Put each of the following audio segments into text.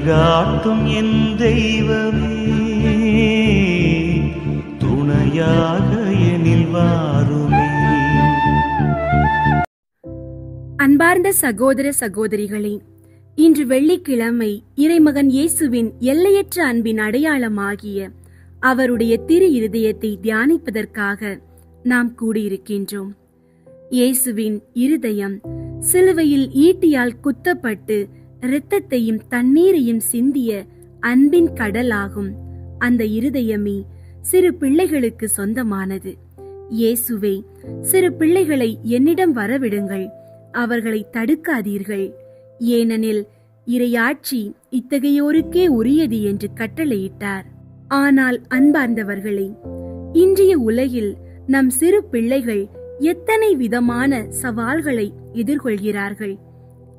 வழிகாட்டும் என் தெய்வமே, துணையாக எனில் வாருமே. அன்பார்ந்த சகோதர சகோதரிகளே, இன்று வெள்ளிக்கிழமை இறைமகன் இயேசுவின் எல்லையற்ற அன்பின் அடையாளமாகிய அவருடைய திரு இருதயத்தை தியானிப்பதற்காக நாம் கூடியிருக்கின்றோம். இயேசுவின் இருதயம் சிலுவையில் ஈட்டியால் குத்தப்பட்டு இரத்தத்தையும் தண்ணீரையும் சிந்திய அன்பின் கடலாகும். அந்த இருதயமே சிறு பிள்ளைகளுக்கு சொந்தமானது. இயேசுவே, சிறு பிள்ளைகளை என்னிடம் வரவிடுங்கள், அவர்களை தடுக்காதீர்கள், ஏனெனில் இறையாட்சி இத்தகையோருக்கே உரியது என்று கட்டளையிட்டார். ஆனால் அன்பார்ந்தவர்களே, இன்றைய உலகில் நம் சிறு பிள்ளைகள் எத்தனை விதமான சவால்களை எதிர்கொள்கிறார்கள்.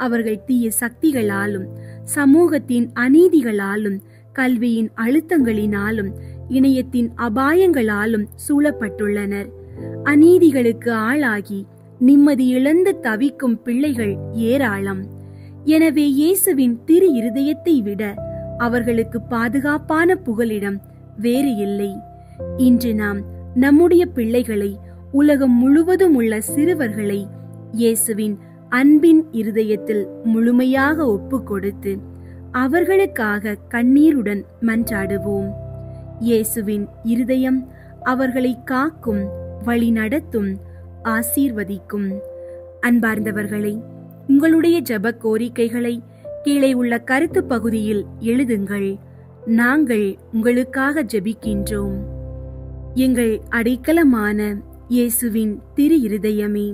அவர்கள் தீய சக்திகளாலும், சமூகத்தின் அநீதிகளாலும், கல்வியின் அழுத்தங்களினாலும், இணையத்தின் அபாயங்களாலும் சூழப்பட்டுள்ளனர். அநீதிகளுக்கு ஆளாகி நிம்மதி இழந்து தவிக்கும் பிள்ளைகள் ஏராளம். எனவே இயேசுவின் திரு இருதயத்தை விட அவர்களுக்கு பாதுகாப்பான புகலிடம் வேறு இல்லை. இன்று நாம் நம்முடைய பிள்ளைகளை, உலகம் முழுவதும் உள்ள சிறுவர்களை இயேசுவின் அன்பின் இருதயத்தில் முழுமையாக ஒப்பு கொடுத்து அவர்களுக்காக கண்ணீருடன் மன்றாடுவோம். இயேசுவின் இருதயம் அவர்களை காக்கும், வழி நடத்தும், ஆசீர்வதிக்கும். அன்பார்ந்தவர்களை, உங்களுடைய ஜெப கோரிக்கைகளை கீழே உள்ள கருத்து பகுதியில் எழுதுங்கள். நாங்கள் உங்களுக்காக ஜெபிக்கின்றோம். எங்கள் அடைக்கலமான இயேசுவின் திரு இருதயமே,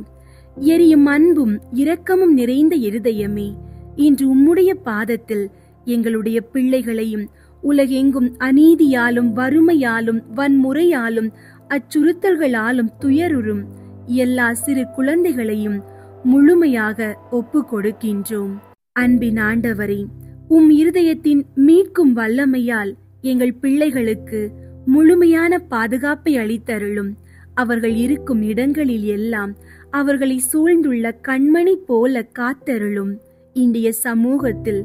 எரியும் அன்பும் இரக்கமும் நிறைந்த இருதயமே, இன்று உம்முடைய பாதத்தில் எங்களுடைய பிள்ளைகளையும் உலகெங்கும் அநீதியாலும் வறுமையாலும் வன்முறையாலும் அச்சுறுத்தல்களாலும் துயருறும் எல்லா சிறு குழந்தைகளையும் முழுமையாக ஒப்பு கொடுக்கின்றோம். அன்பின் ஆண்டவரே, உம் இருதயத்தின் மீட்கும் வல்லமையால் எங்கள் பிள்ளைகளுக்கு முழுமையான பாதுகாப்பை அளித்தருளும். அவர்கள் இருக்கும் இடங்களில் எல்லாம் அவர்களை சூழ்ந்துள்ள கண்மணி போல காத்தருளும். இன்றைய சமூகத்தில்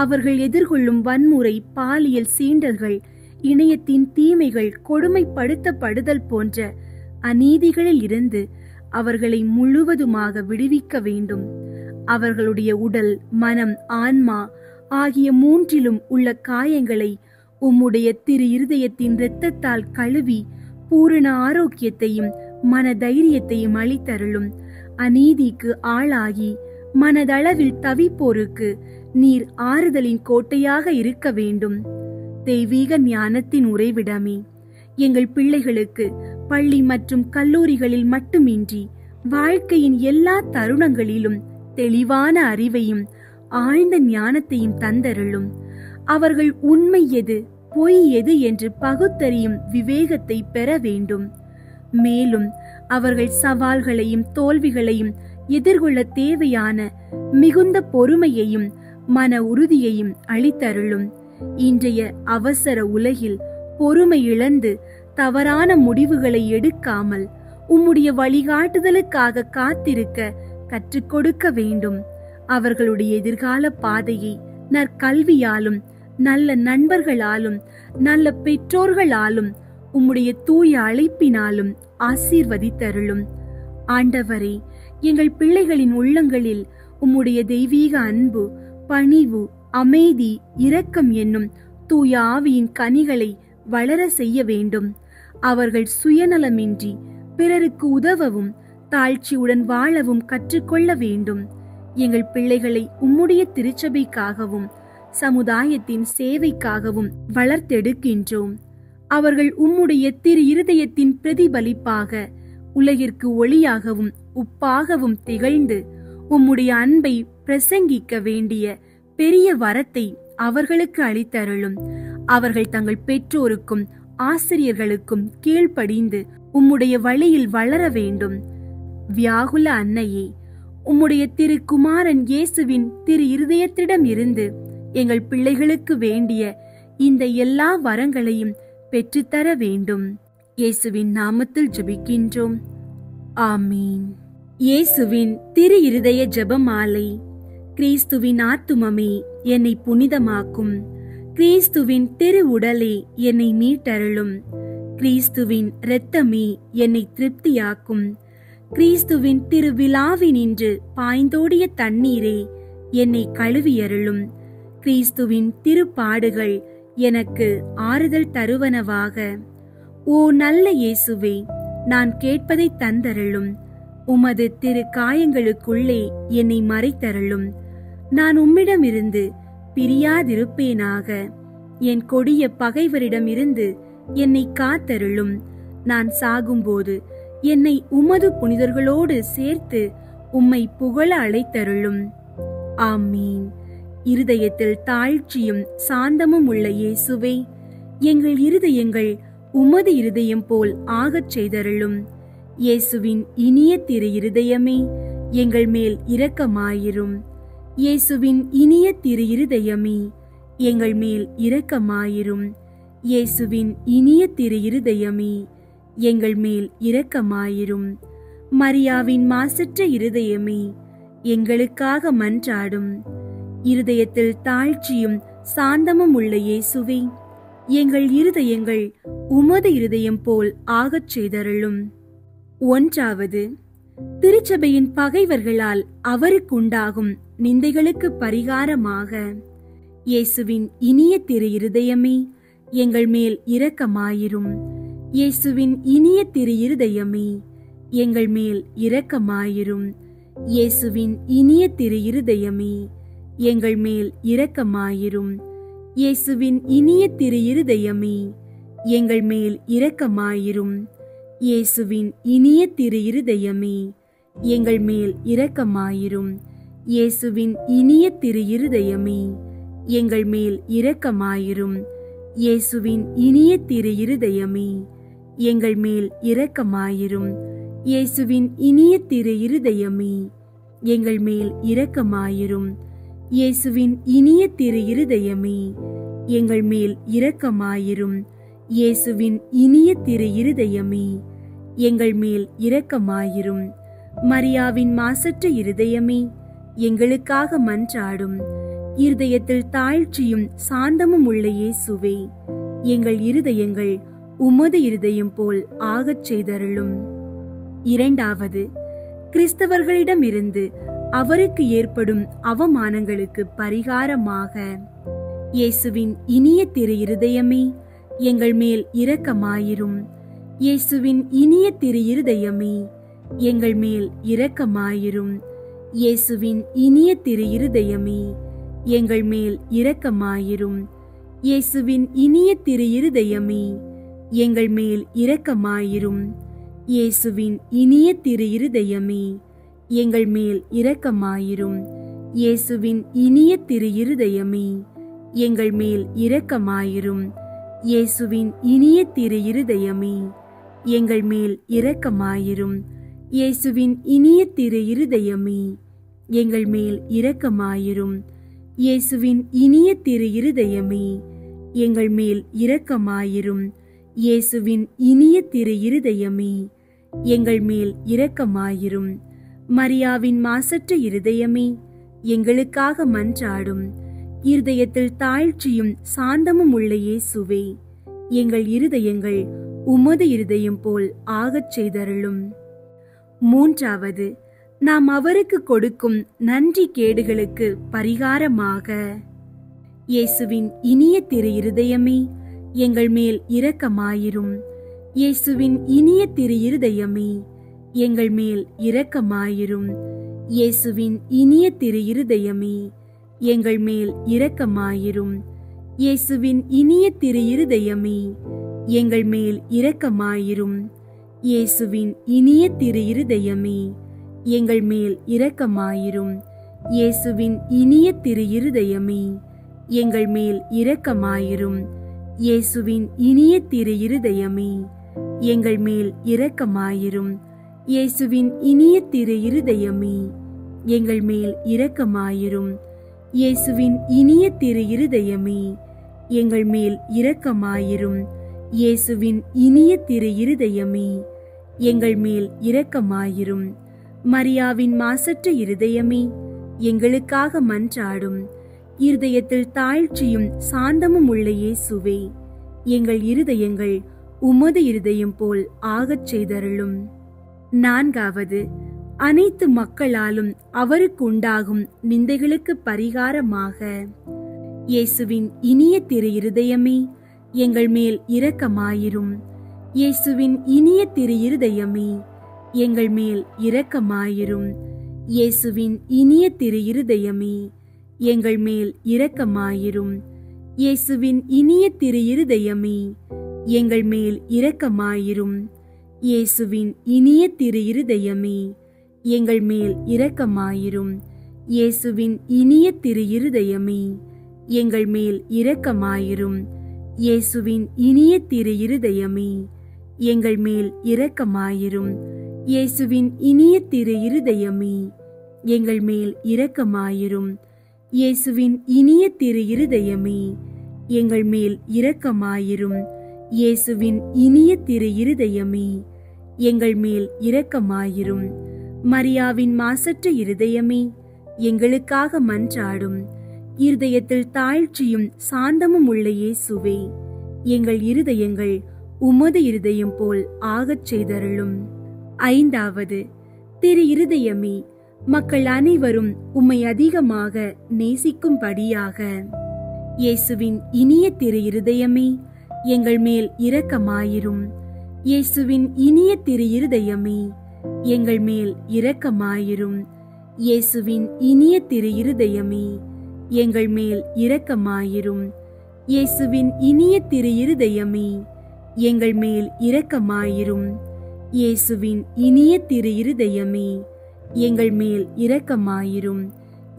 அவர்கள் எதிர்கொள்ளும் வன்முறை, பாலியல் சீண்டல்கள், இணையத்தின் தீமைகள், கொடுமைப்படுத்தப்படுதல் போன்ற அநீதிகளில் இருந்து அவர்களை முழுவதுமாக விடுவிக்க வேண்டும். அவர்களுடைய உடல், மனம், ஆன்மா ஆகிய மூன்றிலும் உள்ள காயங்களை உம்முடைய திரு இருதயத்தின் இரத்தத்தால் கழுவி பூரண ஆரோக்கியத்தையும் மன தைரியத்தையும் அளித்தருளும். அநீதிக்கு ஆளாகி மனதளவில் தவிப்போருக்கு நீர் ஆறுதலின் கோட்டையாக இருக்க வேண்டும். தெய்வீக ஞானத்தின் உறைவிடமே, எங்கள் பிள்ளைகளுக்கு பள்ளி மற்றும் கல்லூரிகளில் மட்டுமின்றி வாழ்க்கையின் எல்லா தருணங்களிலும் தெளிவான அறிவையும் ஆழ்ந்த ஞானத்தையும் தந்தருளும். அவர்கள் உண்மை எது, பொய் எது என்று பகுத்தறியும் விவேகத்தை பெற வேண்டும். மேலும் அவர்கள் சவால்களையும் தோல்விகளையும் எதிர்கொள்ள தேவையான மிகுந்த பொறுமையையும் மன உறுதியையும் அளித்தருளும். இன்றைய அவசர உலகில் பொறுமை இழந்து தவறான முடிவுகளை எடுக்காமல் உம்முடைய வழிகாட்டுதலுக்காக காத்திருக்க கற்றுக் கொடுக்க வேண்டும். அவர்களுடைய எதிர்கால பாதையை நற்கல்வியாலும், நல்ல நண்பர்களாலும், நல்ல பெற்றோர்களாலும், உம்முடைய தூய அழைப்பினாலும் ஆசீர்வதித்தருளும். ஆண்டவரே, எங்கள் பிள்ளைகளின் உள்ளங்களில் உம்முடைய தெய்வீக அன்பு, பணிவு, அமைதி, இரக்கம் என்னும் தூய ஆவியின் கனிகளை வளர செய்ய வேண்டும். அவர்கள் சுயநலமின்றி பிறருக்கு உதவவும் தாழ்ச்சியுடன் வாழவும் கற்றுக்கொள்ள வேண்டும். எங்கள் பிள்ளைகளை உம்முடைய திருச்சபைக்காகவும் சமுதாயத்தின் சேவைக்காகவும் வளர்த்தெடுக்கின்றோம். அவர்கள் உம்முடைய திரு இருதயத்தின் பிரதிபலிப்பாக உலகிற்கு ஒளியாகவும் உப்பாகவும் திகழ்ந்து உம்முடைய அன்பை பிரசங்கிக்க வேண்டிய பெரிய வரத்தை அவர்களுக்கு அளித்தருளும். அவர்கள் தங்கள் பெற்றோருக்கும் ஆசிரியர்களுக்கும் கீழ்ப்படிந்து உம்முடைய வழியில் வளர வேண்டும். வியாகுல அன்னையே, உம்முடைய திருக்குமாரன் இயேசுவின் திரு இருதயத்திடம் இருந்து எங்கள் பிள்ளைகளுக்கு வேண்டிய இந்த எல்லா வரங்களையும் பெற்றுத்தர வேண்டும். இயேசுவின் நாமத்தில் ஜெபிக்கின்றோம். ஆமீன். இயேசுவின் திரு இருதய ஜெபமாலை. கிறிஸ்துவின் ஆத்துமமே என்னை புனிதமாக்கும். கிறிஸ்துவின் திரு உடலே என்னை மீட்டருளும். கிறிஸ்துவின் இரத்தமே என்னை திருப்தியாக்கும். கிறிஸ்துவின் திருவிழாவினின்று பாய்ந்தோடிய தண்ணீரே என்னை கழுவியருளும். கிறிஸ்துவின் திருப்பாடுகள் எனக்கு ஆறுதல் தருவனவாக. ஓ நல்ல இயேசுவே, நான் கேட்பதை தந்தருளும். உமது திரு காயங்களுக்குள்ளே என்னை மறைத்தருளும். நான் உம்மிடமிருந்து பிரியாதிருப்பேனாக. என் கொடிய பகைவரிடமிருந்து என்னை காத்தருளும். நான் சாகும்போது என்னை உமது புனிதர்களோடு சேர்த்து உம்மை புகழ அழைத்தருளும். ஆமீன். இருதயத்தில் தாழ்ச்சியும் சாந்தமும் உள்ள இயேசுவே, எங்கள் இருதயங்கள் உமது இருதயம் போல் ஆகச் செய்தருளும். இயேசுவின் இனிய திரு இருதயமே, எங்கள் மேல் இரக்கமாயிரும். இயேசுவின் இனிய திரு இருதயமே, எங்கள் மேல் இரக்கமாயிரும். இயேசுவின் இனிய திரு இருதயமே, எங்கள் மேல் இரக்கமாயிரும். மரியாவின் மாசற்ற இருதயமே, எங்களுக்காக மன்றாடும். இருதயத்தில் தாழ்ச்சியும் சாந்தமும் உள்ள இயேசுவே, எங்கள் இருதயங்கள் உமது இருதயம் போல் ஆகச் செய்தருளும். 1. திருச்சபையின் பகைவர்களால் அவருக்குண்டாகும் நிந்தைகளுக்கு பரிகாரமாக. இயேசுவின் இனிய திரு இருதயமே, எங்கள் மேல் இரக்கமாயிரும். இயேசுவின் இனிய திரு இருதயமே, எங்கள் மேல் இரக்கமாயிரும். இயேசுவின் இனிய திரு இருதயமே, எங்கள் மேல் இரக்கமாயிரும். இயேசுவின் இனிய திரு இருதயமே, எங்கள் மேல் இரக்கமாயிரும். இயேசுவின் இனிய திரு இருதயமே, எங்கள் மேல் இரக்கமாயிரும். இயேசுவின் இனிய திரு இருதயமே, எங்கள் மேல் இரக்கமாயிரும். இயேசுவின் இனிய திரு இருதயமே, எங்கள் மேல் இரக்கமாயிரும். இயேசுவின் இனிய திரு இருதயமே, எங்கள் மேல் இரக்கமாயிரும். இயேசுவின் இனிய திரு இருதயமே, எங்கள் மேல் இரக்கமாயிரும். இயேசுவின் இனிய திரு இருதயமே, எங்கள் மேல் இரக்கமாயிரும். மரியாவின் மாசற்ற இருதயமே, எங்களுக்காக மன்றாடும். இருதயத்தில் தாழ்ச்சியும் சாந்தமும் உள்ள இயேசுவே, எங்கள் இருதயங்கள் உமது இருதயம் போல் ஆகச் செய்தருளும். 2. கிறிஸ்தவர்களிடமிருந்து அவருக்கு ஏற்படும் அவமானங்களுக்கு பரிகாரமாக. இயேசுவின் இனிய திரு இருதயமே, எங்கள் மேல் இரக்கமாயிரும். இயேசுவின் இனிய திரு இருதயமே, எங்கள் மேல் இரக்கமாயிரும். இயேசுவின் இனிய திரு இருதயமே, எங்கள் மேல் இரக்கமாயிரும். இயேசுவின் இனிய திரு இருதயமே, எங்கள் மேல் இரக்கமாயிரும். இயேசுவின் இனிய திரு இருதயமே, எங்கள் மேல் இரக்கமாயிரும். இயேசுவின் இனிய திரு இருதயமே, எங்கள் மேல் இரக்கமாயிரும். இயேசுவின் இனிய திரு இருதயமே, எங்கள் மேல் இரக்கமாயிரும். இயேசுவின் இனிய திரு இருதயமே, எங்கள் மேல் இரக்கமாயிரும். இயேசுவின் இனிய திரு இருதயமே, எங்கள் மேல் இரக்கமாயிரும். இயேசுவின் இனிய திரு இருதயமே, எங்கள் மேல் இரக்கமாயிரும். மரியாவின் மாசற்ற இருதயமே, எங்களுக்காக மன்றாடும். இருதயத்தில் தாழ்ச்சியும் சாந்தமும் உள்ள இயேசுவே, எங்கள் இருதயங்கள் உமது இருதயம் போல் ஆகச் செய்தருளும். 3. நாம் அவருக்கு கொடுக்கும் நன்றி கேடுகளுக்கு பரிகாரமாக. இயேசுவின் இனிய திரு இருதயமே, எங்கள் மேல் இரக்கமாயிரும். இயேசுவின் இனிய திரு இருதயமே, எங்கள் மேல் இரக்கமாயிரும். இயேசுவின் இனிய திரு இருதயமே, எங்கள் மேல் இரக்கமாயிரும். இயேசுவின் இனிய திரு இருதயமே, எங்கள் மேல் இரக்கமாயிரும். இயேசுவின் இனிய திரு இருதயமே, எங்கள் மேல் இரக்கமாயிரும். இயேசுவின் இனிய திரு இருதயமே, எங்கள் மேல் இரக்கமாயிரும். இயேசுவின் இனிய திரு இருதயமே, எங்கள் மேல் இரக்கமாயிரும். இயேசுவின் இனிய திரு இருதயமே, எங்கள் மேல் இரக்கமாயிரும். இயேசுவின் இனிய திரு இருதயமே, எங்கள் மேல் இரக்கமாயிரும். இயேசுவின் இனிய திரு இருதயமே, எங்கள் மேல் இரக்கமாயிரும். மரியாவின் மாசற்ற இருதயமே, எங்களுக்காக மன்றாடும். இருதயத்தில் தாழ்ச்சியும் சாந்தமும் உள்ள இயேசுவே, எங்கள் இருதயங்கள் உமது இருதயம் போல் ஆகச் செய்தருளும். 4வது, அனைத்து மக்களாலும் அவருக்கு உண்டாகும் நிந்தைகளுக்கு பரிகாரமாக இயேசுவின் இனிய திரு இருதயமே, எங்கள் மேல் இரக்கமாயிரும். இயேசுவின் இனிய திரு இருதயமே, எங்கள் மேல் இரக்கமாயிரும். இயேசுவின் இனிய திரு இருதயமே, எங்கள் மேல் இரக்கமாயிரும். இயேசுவின் இனிய திரு இருதயமே, எங்கள் மேல் இரக்கமாயிரும். இயேசுவின் இனிய திரு இருதயமே, எங்கள் மேல் இரக்கமாயிரும். இயேசுவின் இனிய திரு இருதயமே, எங்கள் மேல் இரக்கமாயிரும். இயேசுவின் இனிய திரு இருதயமே, எங்கள் மேல் இரக்கமாயிரும். இயேசுவின் இனிய திரு இருதயமே, எங்கள் மேல் இரக்கமாயிரும். இயேசுவின் இனிய திரு இருதயமே, எங்கள் மேல் இரக்கமாயிரும். இயேசுவின் இனிய திரு இருதயமே, எங்கள் மேல் இரக்கமாயிரும். மரியாவின் மாசற்ற இருதயமே, எங்களுக்காக மன்றாடும். இருதயத்தில் தாழ்ச்சியும் சாந்தமும் உள்ள இயேசுவே, எங்கள் இருதயங்கள் உமது இருதயம் போல் ஆகச் செய்தருளும். 5வது, திரு இருதயமே, மக்கள் அனைவரும் உம்மை அதிகமாக நேசிக்கும்படியாக இயேசுவின் இனிய திரு இருதயமே, எங்கள் மேல் இரக்கமாயிரும். இயேசுவின் இனிய திரு இருதயமே, எங்கள் மேல் இரக்கமாயிரும். இயேசுவின் இனிய திரு இருதயமே, எங்கள் மேல் இரக்கமாயிரும். இயேசுவின் இனிய திரு இருதயமே, எங்கள் மேல் இரக்கமாயிரும். இயேசுவின் இனிய திரு இருதயமே, எங்கள் மேல் இரக்கமாயிரும்.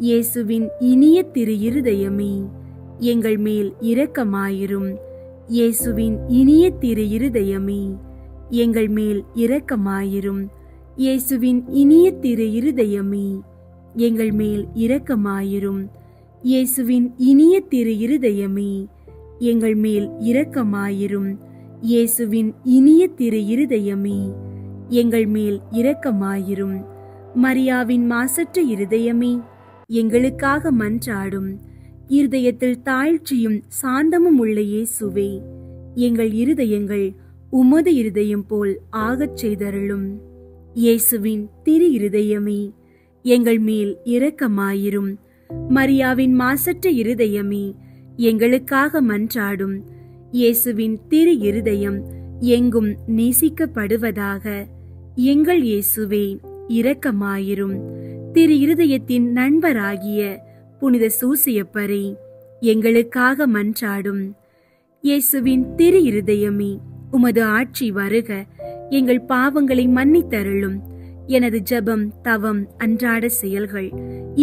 இயேசுவின் இனிய திரு இருதயமே, எங்கள் மேல் இரக்கமாயிரும். இயேசுவின் இனிய திரு இருதயமே, எங்கள் மேல் இரக்கமாயிரும். இயேசுவின் இனிய திரு இருதயமே, எங்கள் மேல் இரக்கமாயிரும். இயேசுவின் இனிய திரு இருதயமே, எங்கள் மேல் இரக்கமாயிரும். இயேசுவின் இனிய திரு இருதயமே, எங்கள் மேல் இரக்கமாயிரும். மரியாவின் மாசற்ற இருதயமே, எங்களுக்காக மன்றாடும். இருதயத்தில் தாழ்ச்சியும் சாந்தமும் உள்ள இயேசுவே, எங்கள் இருதயங்கள் உமது இருதயம் போல் ஆகச் செய்தருளும். இயேசுவின் திரு இருதயமே, எங்கள் மேல் இரக்கமாயிரும். மரியாவின் மாசற்ற இருதயமே, எங்களுக்காக மன்றாடும். இயேசுவின் திரு இருதயம் எங்கும் நேசிக்கப்படுவதாக. எங்கள் இயேசுவே, இரக்கமாயிரும். திரு இருதயத்தின் நண்பராகிய புனித சூசியப்பரே, எங்களுக்காக மன்றாடும். இயேசுவின் திரு இருதயமே, உமது ஆட்சி வருக. எங்கள் பாவங்களை மன்னித்தருளும். எனது ஜெபம், தவம், அன்றாட செயல்கள்,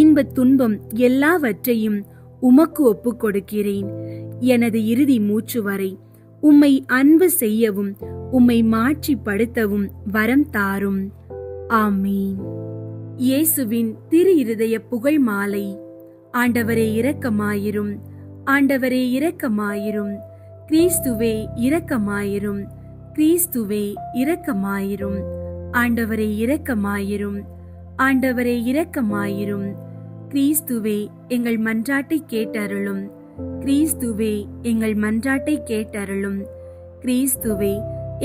இன்பத் துன்பம் எல்லாவற்றையும் உமக்கு ஒப்புக் கொடுக்கிறேன். எனது இறுதி மூச்சு வரை உம்மை அன்பு செய்யவும் உம்மை மாட்சிப்படுத்தவும் வரம் தாரும். ஆமீன். இயேசுவின் திரு இருதய புகழ் மாலை. ஆண்டவரே இரக்கமாயிரும். ஆண்டவரே இரக்கமாயிரும். கிறிஸ்துவே இரக்கமாயிரும். கிறிஸ்துவே இரக்கமாயிரும். ஆண்டவரே இரக்கமாயிரும். ஆண்டவரே இரக்கமாயிரும். கிறிஸ்துவே எங்கள் மன்றாட்டை கேட்டருளும். கிறிஸ்துவே எங்கள் மன்றாட்டை கேட்டருளும். கிறிஸ்துவே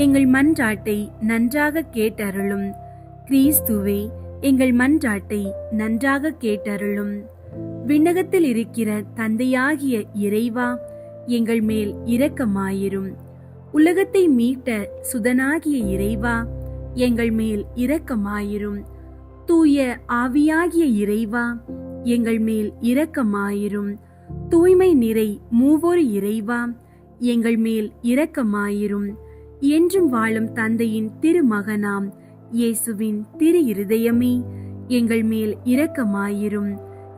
எங்கள் மன்றாட்டை நன்றாக கேட்டருளும். கிறிஸ்துவே எங்கள் மன்றாட்டை நன்றாக கேட்டருளும். விண்ணகத்தில் இருக்கிற தந்தையாகிய இறைவா, எங்கள் மேல் இரக்கமாயிரும். உலகத்தை மீட்ட சுதனாகிய இறைவா, எங்கள் மேல் இரக்கமாயிரும். தூய ஆவியாகிய இறைவா, எங்கள் மேல் இரக்கமாயிரும். தூய்மை நிறை மூவொரு இறைவா, எங்கள் மேல் இரக்கமாயிரும். என்றும் வாழும் தந்தையின் திருமகனாம் இயேசுவின் திரு இருதயமே, எங்கள் மேல் இரக்கமாயிரும்.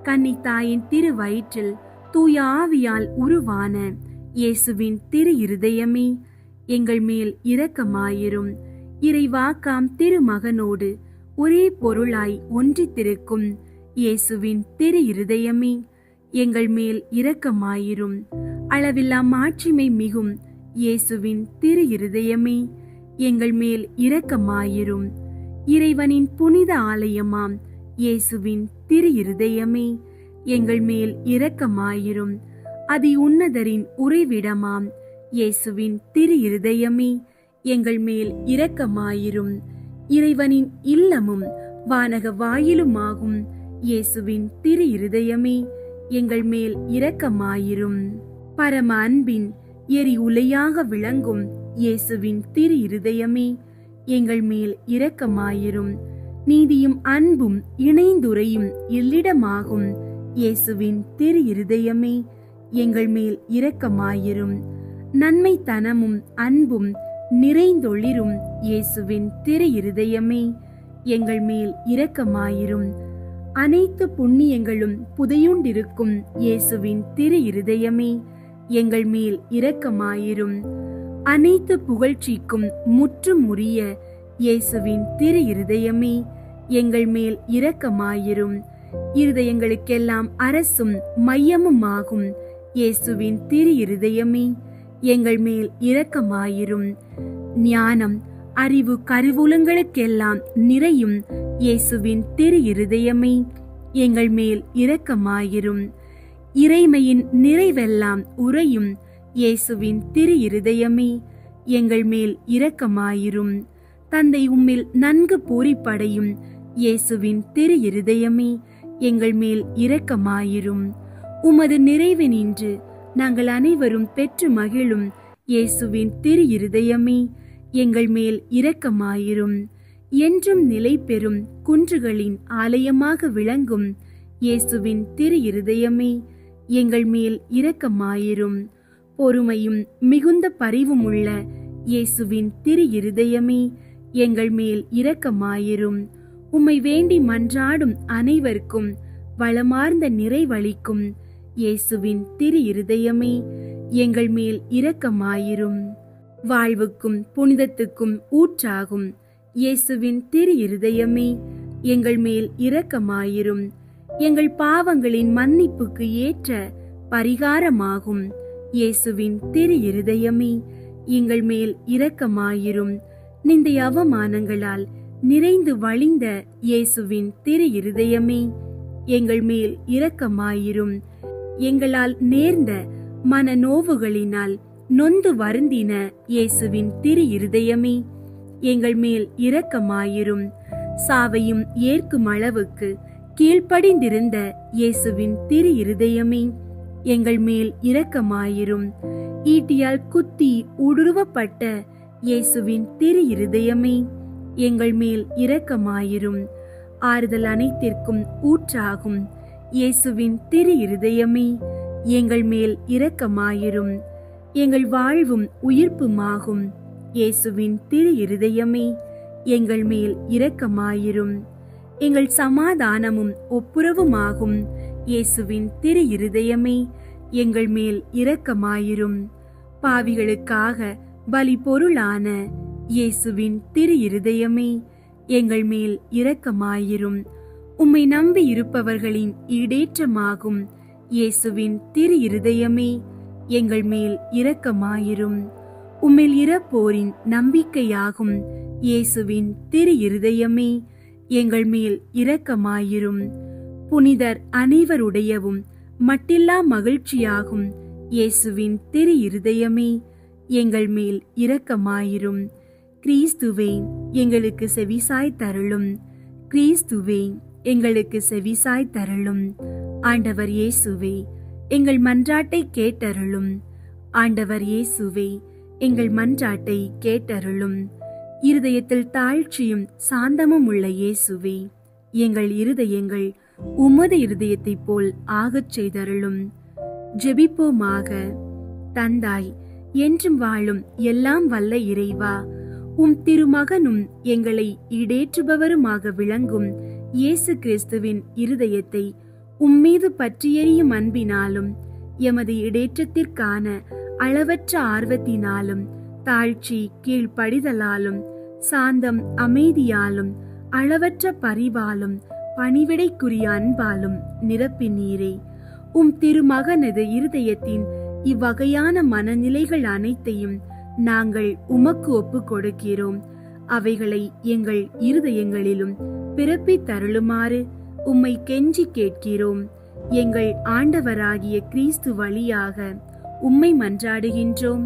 கன்னித்தாயின் திரு வயிற்றில் தூய ஆவியால் உருவான இயேசுவின் திரு இருதயமே, எங்கள் மேல் இரக்கமாயிரும். இறைவாக்காம் திருமகனோடு ஒரே பொருளாய் ஒன்றித்திருக்கும் இயேசுவின் திரு இருதயமே, எங்கள் மேல் இரக்கமாயிரும். அளவில்லா மாட்சிமை மிகும் இயேசுவின் திரு இருதயமே, எங்கள் மேல் இரக்கமாயிரும். இறைவனின் புனித ஆலயமாம் இயேசுவின் திரு இருதயமே, எங்கள் மேல் இரக்கமாயிரும். அதி உன்னதரின் உறைவிடமாம் இயேசுவின் திரு இருதயமே, எங்கள் மேல் இரக்கமாயிரும். இறைவனின் இல்லமும் வானக வாயிலுமாகும் இயேசுவின் திரு இருதயமே, எங்கள் மேல் இரக்கமாயிரும். பரம அன்பின் எரி உலையாக விளங்கும் இயேசுவின் திரு இருதயமே, எங்கள் மேல் இரக்கமாயிரும். நீதியும் அன்பும் இணைந்துரையும் இல்லிடமாகும் இயேசுவின் திரு இருதயமே, எங்கள் மேல் இரக்கமாயிரும். நன்மைத்தனமும் அன்பும் நிறைந்தொளிரும் இயேசுவின் திரு இருதயமே, எங்கள் மேல் இரக்கமாயிரும். அனைத்து புண்ணியங்களும் புதையுண்டிருக்கும் இயேசுவின் திரு இருதயமே, எங்கள் மேல் இரக்கமாயிரும். அனைத்து புகழ்ச்சிக்கும் முற்றும் உரிய இயேசுவின் திரு இருதயமே, எங்கள் மேல் இரக்கமாயிரும். இருதயங்களுக்கெல்லாம் அரசும் மையமுமாகும் இயேசுவின் திரு இருதயமே, எங்கள் மேல் இரக்கமாயிரும். ஞானம் அறிவு கருவூலங்களுக்கெல்லாம் நிறையும் இயேசுவின் திரு இருதயமே, எங்கள் மேல் இரக்கமாயிரும். இறைமையின் நிறைவெல்லாம் உறையும் இயேசுவின் திரு இருதயமே, எங்கள் மேல் இரக்கமாயிரும். தந்தை உம்மில் நன்கு பூரிப்படையும் இயேசுவின் திரு இருதயமே, எங்கள் மேல் இரக்கமாயிரும். உமது நிறைவினின்று நாங்கள் அனைவரும் பெற்று மகிழும் இயேசுவின் திரு இருதயமே, எங்கள் மேல் இரக்கமாயிரும். என்றும் நிலை பெறும் குன்றுகளின் ஆலயமாக விளங்கும் இயேசுவின் திரு இருதயமே, எங்கள் மேல் இரக்கமாயிரும். பொறுமையும் மிகுந்த பரிவுமுள்ள இயேசுவின் திரு இருதயமே, எங்கள் மேல் இரக்கமாயிரும். உம்மை வேண்டி மன்றாடும் அனைவருக்கும் வளமார்ந்த நிறைவளிக்கும் இயேசுவின் திரு இருதயமே, எங்கள் மேல் இரக்கமாயிரும். வாழ்வுக்கும் புனிதத்துக்கும் ஊற்றாகும் இயேசுவின் திரு இருதயமே, எங்கள் மேல் இரக்கமாயிரும். எங்கள் பாவங்களின் மன்னிப்புக்கு ஏற்ற பரிகாரமாகும் இயேசுவின் திரு இருதயமே, எங்கள் மேல் இரக்கமாயிரும். நிந்தை அவமானங்களால் நிறைந்து வழிந்த இயேசுவின் திரு இருதயமே, எங்கள் மேல் இரக்கமாயிரும். எங்களால் நேர்ந்த மனநோவுகளினால் நொந்து வருந்தின இயேசுவின் திரு இருதயமே, எங்கள் மேல் இரக்கமாயிரும். சாவையும் ஏற்கும் அளவுக்கு கீழ்ப்படிந்திருந்த இயேசுவின் திரு இருதயமே, எங்கள் மேல் இரக்கமாயிரும். ஈட்டியால் குத்தி ஊடுருவப்பட்ட இயேசுவின் திரு இருதயமே, எங்கள் மேல் இரக்கமாயிரும். ஆறுதல் அனைத்திற்கும் ஊற்றாகும் இயேசுவின் திரு இருதயமே, எங்கள் மேல் இரக்கமாயிரும். எங்கள் வாழ்வும் உயிர்ப்புமாகும் இயேசுவின் திரு இருதயமே, எங்கள் மேல் இரக்கமாயிரும். எங்கள் சமாதானமும் ஒப்புரவுமாகும் இயேசுவின் திரு இருதயமே, எங்கள் மேல் இரக்கமாயிரும். பாவிகளுக்காக பலி பொருளான இயேசுவின் திரு இருதயமே, எங்கள் மேல் இரக்கமாயிரும். உம்மை நம்பி இருப்பவர்களின் ஈடேற்றமாகும் இயேசுவின் திரு இருதயமே, எங்கள் மேல் இரக்கமாயிரும். உம்மில் இறப்போரின் நம்பிக்கையாகும் இயேசுவின் திரு இருதயமே, எங்கள் மேல் இரக்கமாயிரும். புனிதர் அனைவருடையவும் மட்டில்லா மகிழ்ச்சியாகும் இயேசுவின் திரு இருதயமே, எங்கள் மேல் இரக்கமாயிரும். கிறிஸ்துவே, எங்களுக்கு செவிசாய் தருளும். கிறிஸ்துவே, எங்களுக்கு செவிசாய் தருளும். ஆண்டவர் இயேசுவே, எங்கள் மன்றாட்டை கேட்டருளும். ஆண்டவர் இயேசுவே, எங்கள் மன்றாட்டை கேட்டருளும். இருதயத்தில் தாழ்ச்சியும் சாந்தமும் உள்ள இயேசுவே, எங்கள் இருதயங்கள் உமது இருதயத்தைப் போல் ஆகச் செய்தருளும். ஜெபிப்போமாக. தந்தாய், என்றும் வாழும் எல்லாம் வல்ல இறைவா, உம் திருமகனும் எங்களை ஈடேற்றுபவருமாக விளங்கும் இயேசு கிறிஸ்துவின் இருதயத்தை உம்மீது பற்றியெறியும் அன்பினாலும் எமது இடேற்றத்திற்கான அளவற்ற ஆர்வத்தினாலும் தாழ்ச்சி கீழ்ப்படிதலாலும் சாந்தம் அமைதியாலும் அளவற்ற பரிவாலும் பணிவிடைக்குரிய அன்பாலும் நிரப்பினீரே. உம் திருமகனது இருதயத்தின் இவ்வகையான மனநிலைகள் அனைத்தையும் நாங்கள் உமக்கு ஒப்புக் கொடுக்கிறோம். அவைகளை எங்கள் இருதயங்களிலும் பிறப்பித் தருளுமாறு உம்மை கெஞ்சி கேட்கிறோம். எங்கள் ஆண்டவராகிய கிறிஸ்து வழியாக உம்மை மன்றாடுகின்றோம்.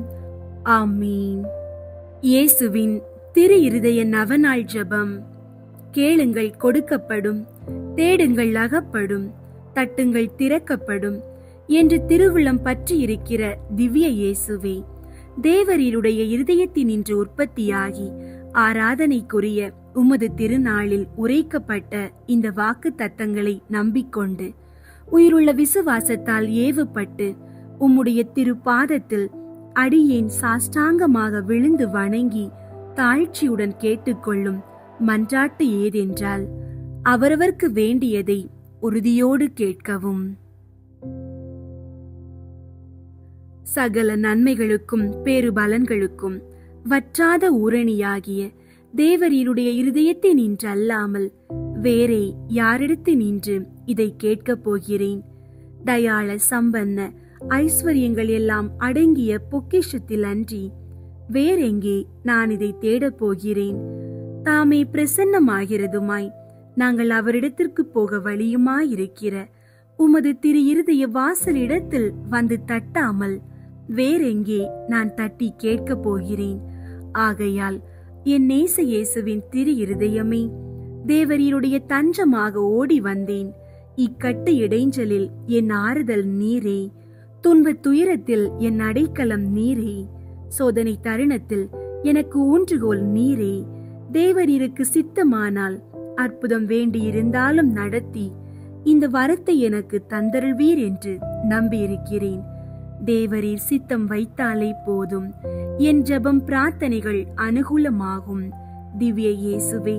ஆமீன். இயேசுவின் திரு இருதய நவநாள் ஜெபம். கேளுங்கள் கொடுக்கப்படும், தேடுங்கள் அகப்படும், தட்டுங்கள் திறக்கப்படும் என்று திருவுளம் பற்றி இருக்கிற திவ்ய இயேசுவே, தேவரீருடைய இருதயத்தினின்று உற்பத்தியாகி ஆராதனைக்குரிய உமது திருநாளில் உரைக்கப்பட்ட இந்த வாக்கு தத்தங்களை நம்பிக்கொண்டு உயிருள்ள விசுவாசத்தால் ஏவப்பட்டு உம்முடைய திருப்பாதத்தில் அடியேன் சாஷ்டாங்கமாக விழுந்து வணங்கி தாழ்ச்சியுடன் கேட்டுக்கொள்ளும் மன்றாட்டு ஏதென்றால், அவரவர்க்கு வேண்டியதை உறுதியோடு கேட்கவும். சகல நன்மைகளுக்கும் பேருபலன்களுக்கும் வற்றாத ஊரணியாகிய தேவரீருடைய இருதயத்தை நின்று அல்லாமல் வேறே யாரிடத்து நின்று இதை கேட்கப் போகிறேன்? தயாள சம்பன்ன ஐஸ்வர்யங்கள் எல்லாம் அடங்கிய பொக்கிஷத்தில் அன்றி வேறெங்கே நான் இதை தேடப் போகிறேன்? தாமே பிரசன்னமாகிறதுமாய் நாங்கள் அவரிடத்திற்கு போக வழியுமாயிருக்கிற உமது திரு இருதய வாசலிடத்தில் வந்து தட்டாமல் வேறெங்கே நான் தட்டி கேட்கப் போகிறேன்? ஆகையால் என் நேச இயேசுவின் திரு இருதயமே, தேவரீருடைய தஞ்சமாக ஓடி வந்தேன். இக்கட்டு இடைஞ்சலில் என் ஆறுதல் நீரே, துன்பத் துயரத்தில் என் அடைக்கலம் நீரே, சோதனை தருணத்தில் எனக்கு ஊன்றுகோல் நீரே. தேவரீருக்கு சித்தமானால் அற்புதம் வேண்டியிருந்தாலும் நடத்தி இந்த வரத்தை எனக்கு தந்தருள்வீர் என்று நம்பியிருக்கிறேன். தேவரீர் சித்தம் வைத்தாலே போதும், என் ஜெபம் பிரார்த்தனைகள் அனுகூலமாகும். திவ்ய இயேசுவே,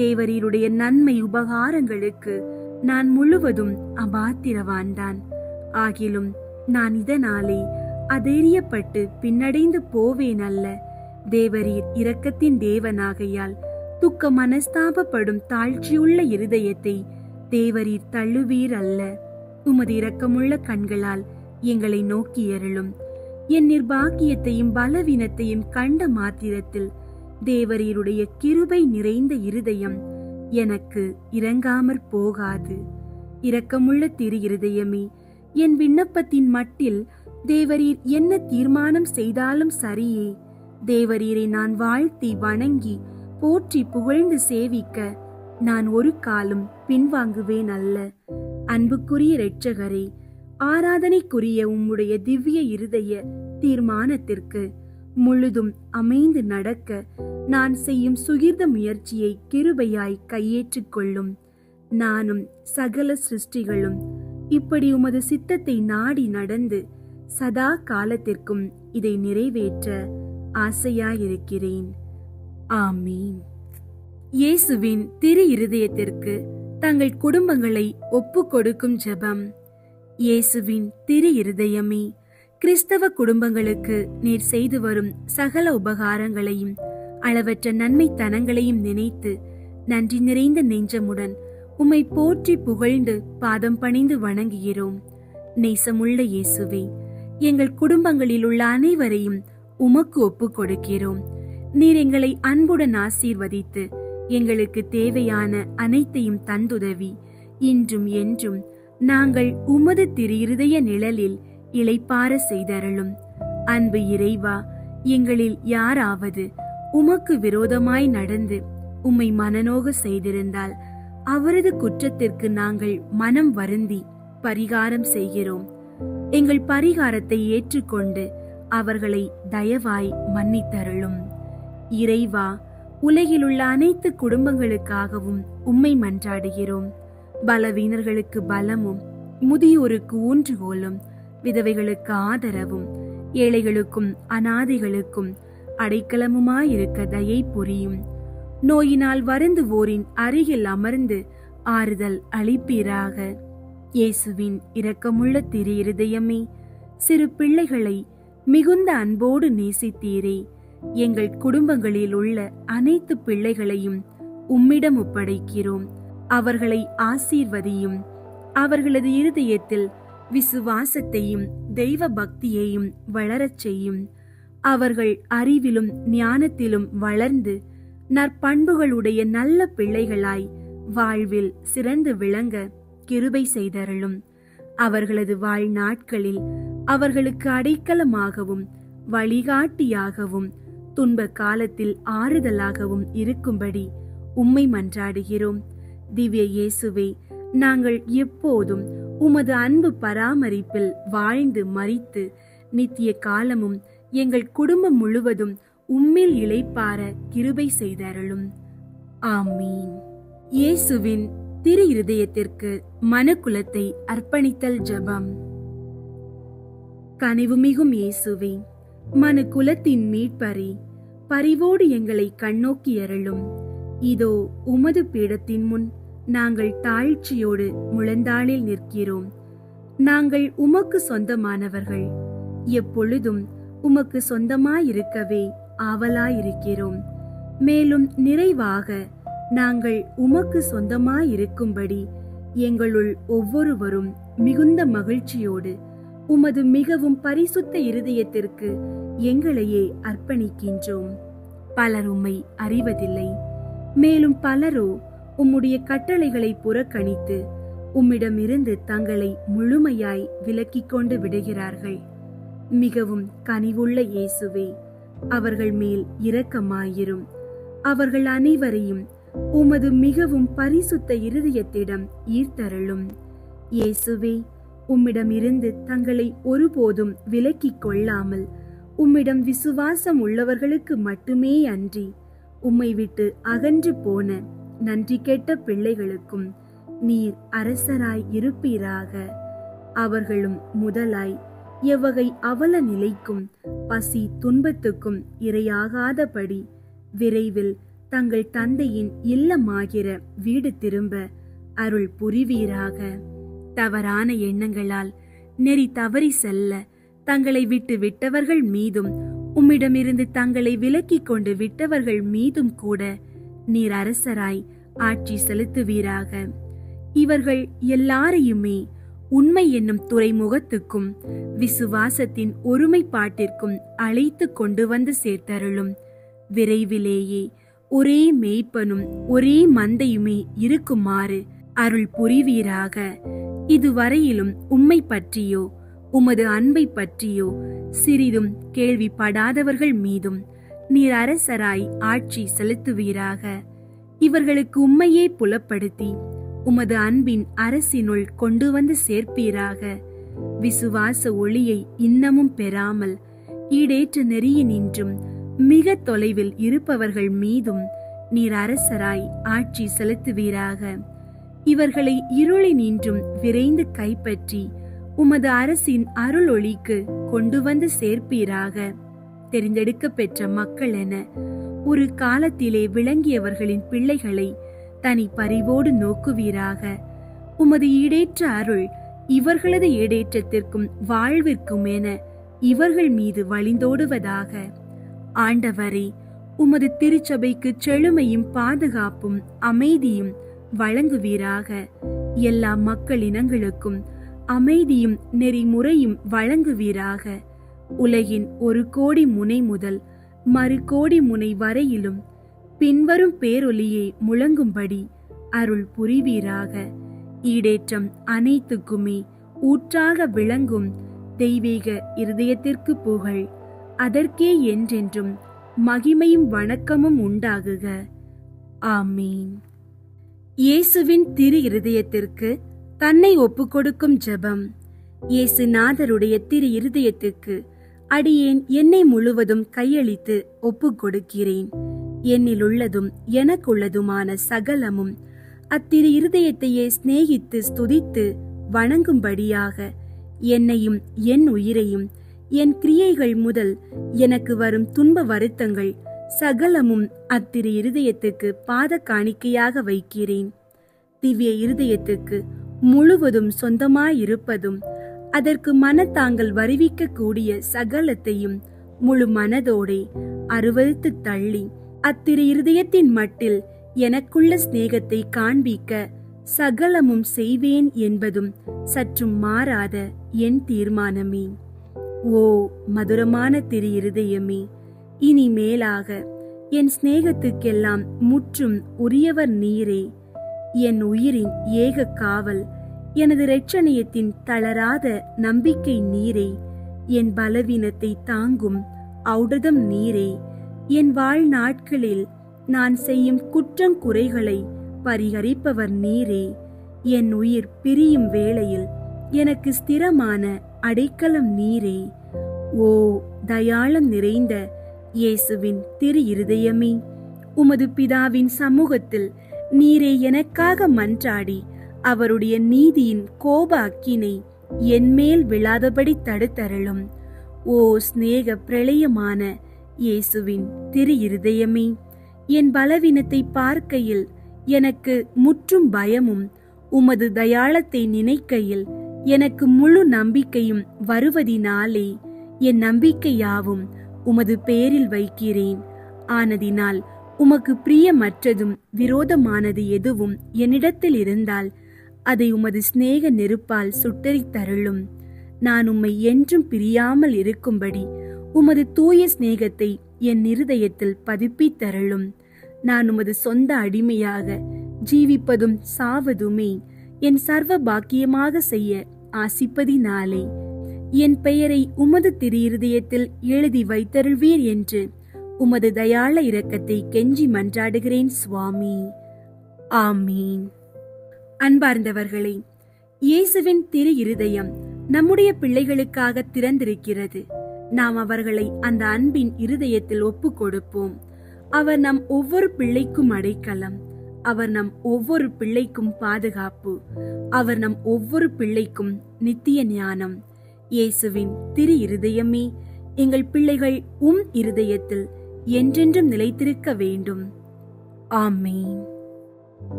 தேவரீருடைய நன்மை உபகாரங்களுக்கு நான் முழுவதும் அபாத்திரவான்தான். ஆகிலும் நான் இதனாலே அதேரியப்பட்டு பின்னடைந்து போவேன் அல்ல. தேவரீர் இரக்கத்தின் தேவனாகையால் துக்க மனஸ்தாபப்படும் தாழ்ச்சியுள்ள இருதயத்தை தேவரீர் தள்ளுவீர் அல்ல. உமது இரக்கமுள்ள கண்களால் எங்களை நோக்கி அருளும். என் நிர்பாக்கியத்தையும் பலவீனத்தையும் கண்ட மாத்திரத்தில் தேவரீருடைய கிருபை நிறைந்த இருதயம் எனக்கு இரங்காமற் போகாது. இரக்கமுள்ள திரு இருதயமே, என் விண்ணப்பத்தின் மட்டில் தேவரீர் என்ன தீர்மானம் செய்தாலும் சரியே. தேவரீரை நான் வாழ்த்தி வணங்கி போற்றி புகழ்ந்து சேவிக்க நான் ஒரு காலம் பின்வாங்குவேன் அல்ல. அன்புக்குரிய இரட்சகரே, ஆராதனைக்குரிய உம்முடைய திவ்ய இருதய தீர்மானத்திற்கு முழுதும் அமைந்து நடக்க நான் செய்யும் சுகிர்த முயற்சியை கிருபையாய் கையேற்றுக் கொள்ளும். நானும் சகல சிருஷ்டிகளும் இப்படி உமது சித்தத்தை நாடி நடந்து சதா காலத்திற்கும் இதை நிறைவேற்ற ஆசையாயிருக்கிறேன். ஆமீன். இயேசுவின் திரு இருதயத்திற்கு தங்கள் குடும்பங்களை ஒப்பு கொடுக்கும் ஜெபம். இயேசுவின் திரு இருதயமே, கிறிஸ்தவ குடும்பங்களுக்கு நீர் செய்து வரும் சகல உபகாரங்களையும் அளவற்ற நன்மைத்தனங்களையும் நினைத்து நன்றி நிறைந்த நெஞ்சமுடன் உம்மை போற்றி புகழ்ந்து பாதம் பணிந்து வணங்குகிறோம். நேசமுள்ள இயேசுவே, எங்கள் குடும்பங்களில் உள்ள அனைவரையும் உமக்கு ஒப்பு கொடுக்கிறோம். நீர் எங்களை அன்புடன் ஆசீர்வதித்து எங்களுக்கு தேவையான அனைத்தையும் தந்துதவி இன்றும் என்றும் நாங்கள் உமது திரு இருதய நிழலில் இளைப்பார செய்தருளும். அன்பு இறைவா, எங்களில் யாராவது உமக்கு விரோதமாய் நடந்து உம்மை மனநோக செய்திருந்தால் அவரது குற்றத்திற்கு நாங்கள் மனம் வருந்தி பரிகாரம் செய்கிறோம். எங்கள் பரிகாரத்தை ஏற்றுக்கொண்டு அவர்களை தயவாய் மன்னித்தருளும். இறைவா, உலகிலுள்ள அனைத்து குடும்பங்களுக்காகவும் உம்மை மன்றாடுகிறோம். பலவீனர்களுக்கு பலமும், முதியோருக்கு ஊன்றுகோலும், விதவைகளுக்கு ஆதரவும், ஏழைகளுக்கும் அனாதைகளுக்கும் அடைக்கலமுமாயிருக்க தயை புரியும். நோயினால் வருந்துவோரின் அருகில் அமர்ந்து ஆறுதல் அளிப்பீராக. இயேசுவின் இரக்கமுள்ள திரு இருதயமே, சிறு பிள்ளைகளை மிகுந்த அன்போடு நேசித்தீரே. எங்கள் குடும்பங்களில் உள்ள அனைத்து பிள்ளைகளையும் உம்மிடம் ஒப்படைக்கிறோம். அவர்களை ஆசீர்வதியும். அவர்களது இருதயத்தில் விசுவாசத்தையும் தெய்வ பக்தியையும் வளரச் செய்யும். அவர்கள் அறிவிலும் ஞானத்திலும் வளர்ந்து நற்பண்புகளுடைய நல்ல பிள்ளைகளாய் வாழ்வில் சிறந்து விளங்க கிருபை செய்தருளும். அவர்களது வாழ்நாட்களில் அவர்களுக்கு அடைக்கலமாகவும் வழிகாட்டியாகவும் துன்ப காலத்தில் ஆறுதலாகவும் இருக்கும்படி உம்மை மன்றாடுகிறோம். திவ்ய இயேசுவே, நாங்கள் எப்போதும் உமது அன்பு பராமரிப்பில் வாழ்ந்து மரித்து நித்திய காலமும் எங்கள் குடும்பம் முழுவதும் உம்மில் இளைப்பார கிருபை செய்தருளும். ஆமீன். இயேசுவின் திரு இருதயத்திற்கு மனுக்குலத்தை அர்ப்பணித்தல் ஜெபம். கனிவுமிகும் இயேசுவே, மனுக்குலத்தின் மீட்பரே, பரிவோடு எங்களை கண்ணோக்கி அருளும். இதோ உமது பீடத்தின் முன் நாங்கள் தாழ்ச்சியோடு முழந்தாளில் நிற்கிறோம். நாங்கள் உமக்கு சொந்தமானவர்கள். எப்பொழுதும் உமக்கு சொந்தமாயிருக்கவே ஆவலாயிருக்கிறோம். மேலும் நிறைவாக நாங்கள் உமக்கு சொந்தமாயிருக்கும்படி எங்களுள் ஒவ்வொருவரும் மிகுந்த மகிழ்ச்சியோடு உமது மிகவும் பரிசுத்த இருதயத்திற்கு எங்களையே அர்ப்பணிக்கின்றோம். பலர் உம்மை அறிவதில்லை. மேலும் பலரோ உம்முடைய கட்டளைகளை புறக்கணித்து உம்மிடமிருந்து தங்களை முழுமையாய் விலக்கிக் கொண்டு விடுகிறார்கள். மிகவும் கனிவுள்ள இயேசுவே, அவர்கள் மேல் இரக்கமாயிரும். அவர்கள் அனைவரையும் உமது மிகவும் பரிசுத்த இருதயத்திடம் ஈர்த்தருளும். இயேசுவே, உம்மிடமிருந்து தங்களை ஒருபோதும் விலக்கிக் கொள்ளாமல் உம்மிடம் விசுவாசம் உள்ளவர்களுக்கு மட்டுமே அன்றி உம்மை விட்டு அகன்று போன நன்றி கெட்ட பிள்ளைகளுக்கும் நீர் அரசராய் இருப்பீராக. அவர்களும் முதலாய் எவ்வகை அவல நிலைக்கும் பசி துன்பத்துக்கும் இரையாகாதபடி விரைவில் தங்கள் தந்தையின் இல்லமாகிற வீடு திரும்ப அருள் புரிவீராக. தவறான எண்ணங்களால் நெறி தவறி செல்ல தங்களை விட்டு விட்டவர்கள் மீதும் உம்மிடமிருந்து தங்களை விலக்கிக் கொண்டு விட்டவர்கள் மீதும் கூட நீர் அரசராய் ஆட்சி செலுத்துவீராக. இவர்கள் எல்லாரையுமே உண்மை என்னும் துறைமுகத்துக்கும் விசுவாசத்தின் ஒருமைப்பாட்டிற்கும் அழைத்து கொண்டு வந்து சேர்த்தருளும். விரைவிலேயே ஒரே மேய்ப்பனும் ஒரே மந்தையுமே இருக்குமாறு அருள் புரிவீராக. இதுவரையிலும் உம்மை பற்றியோ உமது அன்பை பற்றியோ சிறிதும் கேள்விப்படாதவர்கள் மீதும் நீர் அரசராய் ஆட்சி செலுத்துவீராக. இவர்களுக்கு உம்மையே புலப்படுத்தி உமது அன்பின் அரசினுள் கொண்டு வந்து சேர்ப்பீராக. விசுவாச ஒளியை இன்னமும் பெறாமல் ஈடேற்ற நெறியினின்றும் மிக தொலைவில் இருப்பவர்கள் மீதும் நீர் அரசராய் ஆட்சி செலுத்துவீராக. இவர்களை இருளினின்றும் விரைந்து கைப்பற்றி உமது அரசின் அருள் ஒளிக்கு கொண்டு வந்து சேர்ப்பீராக. தெரிந்தெடுக்க பெற்ற மக்கள் என ஒரு காலத்திலே விளங்கியவர்களின் பிள்ளைகளை தனி பரிவோடு நோக்குவீராக. உமது ஈடேற்ற அருள் இவர்களது ஈடேற்றத்திற்கும் வாழ்விற்கும் என இவர்கள் மீது வழிந்தோடுவதாக. ஆண்டவரே, உமது திருச்சபைக்கு செழுமையும் பாதுகாப்பும் அமைதியும் வழங்குவீராக. எல்லா மக்களினங்களுக்கும் அமைதியும் நெறிமுறையும் வழங்குவீராக. உலகின் ஒரு கோடி முனை முதல் மறு கோடி முனை வரையிலும் பின்வரும் பேரொலியை முழங்கும்படி அருள் புரிவீராக. ஈடேற்றம் அனைத்துக்குமே ஊற்றாக விளங்கும் தெய்வீக இருதயத்திற்கு புகழ். அதற்கே என்றென்றும் மகிமையும் வணக்கமும் உண்டாகுக. ஆமீன். இயேசுவின் திரு இருதயத்திற்கு தன்னை ஒப்புக்கொடுக்கும் ஜெபம். இயேசுநாதருடைய திரு இருதயத்துக்கு அடியேன் என்னை முழுவதும் கையளித்து ஒப்புக்கொடுக்கிறேன். என்னில் உள்ளதும் எனக்குள்ளதுமான சகலமும் அத்திரு இருதயத்தையே சிநேகித்து ஸ்துதித்து வணங்கும்படியாக என்னையும் என் உயிரையும் என் கிரியைகள் முதல் எனக்கு வரும் துன்ப வருத்தங்கள் சகலமும் அத்திரு இருதயத்துக்கு பாத காணிக்கையாக வைக்கிறேன். திவ்ய இருதயத்துக்கு முழுவதும் சொந்தமாயிருப்பதும் அதற்கு மனத்தாங்கள் வருவிக்க கூடிய சகலத்தையும் முழு மனதோடே அருவருத்து தள்ளி அத்திரு இருதயத்தின் மட்டில் எனக்குள்ள சிநேகத்தை காண்பிக்க சகலமும் செய்வேன் என்பதும் சற்றும் மாறாத என் தீர்மானமே. ஓ மதுரமான திரு இருதயமே, இனி மேலாக என் சிநேகத்துக்கெல்லாம் முற்றும் உரியவர் நீரே. என் உயிரின் ஏக காவல், எனது இரட்சணியத்தின் தளராத நம்பிக்கை நீரே. என் பலவீனத்தை தாங்கும் ஔடதம் நீரே. என் வாழ்நாட்களில் நான் செய்யும் குற்றம் குறைகளை பரிகரிப்பவர் நீரே. என் உயிர் பிரியும் வேளையில் எனக்கு ஸ்திரமான அடைக்கலம் நீரே. ஓ தயாளம் நிறைந்த இயேசுவின் திரு இருதயமே, உமது பிதாவின் சமூகத்தில் நீரே எனக்காக மன்றாடி அவருடைய நீதியின் கோப அக்கினை என்மேல் விழாதபடி தடுத்தருளும். ஓ சிநேக பிரளயமான இயேசுவின் திரு இருதயமே, என் பலவீனத்தை பார்க்கையில் எனக்கு முற்றும் பயமும், உமது தயாளத்தை நினைக்கையில் எனக்கு முழு நம்பிக்கையும் வருவதினாலே என் நம்பிக்கையாவும் உமது பேரில் வைக்கிறேன். ஆனதினால் உமக்கு பிரியமற்றதும் விரோதமானது எதுவும் என்னிடத்தில் இருந்தால் அதை உமது சிநேக நெருப்பால் சுட்டெரித்தருளும். நான் உம்மை என்றும் பிரியாமல் இருக்கும்படி உமது தூய சிநேகத்தை என் இருதயத்தில் பதிப்பித்தருளும். நான் உமது சொந்த அடிமையாக ஜீவிப்பதும் சாவதுமே என் சர்வ பாக்கியமாக செய்ய ஆசிப்பதினாலே என் பெயரை உமது திரு இருதயத்தில் எழுதி வைத்தருள்வீர் என்று உமது தயாள இரக்கத்தை கெஞ்சி மன்றாடுகிறேன் சுவாமி. ஆமீன். அன்பார்ந்தவர்களே, இயேசுவின் திரு இருதயம் நம்முடைய பிள்ளைகளுக்காக திறந்திருக்கிறது. நாம் அவர்களை அந்த அன்பின் இருதயத்தில் ஒப்பு கொடுப்போம். அவர் நம் ஒவ்வொரு பிள்ளைக்கும் அடைக்கலம். அவர் நம் ஒவ்வொரு பிள்ளைக்கும் பாதுகாப்பு. அவர் நம் ஒவ்வொரு பிள்ளைக்கும் நித்திய ஞானம். இயேசுவின் திரு இருதயமே, எங்கள் பிள்ளைகள் இருதயத்தில் என்றென்றும் நிலைத்திருக்க வேண்டும். ஆமீன்.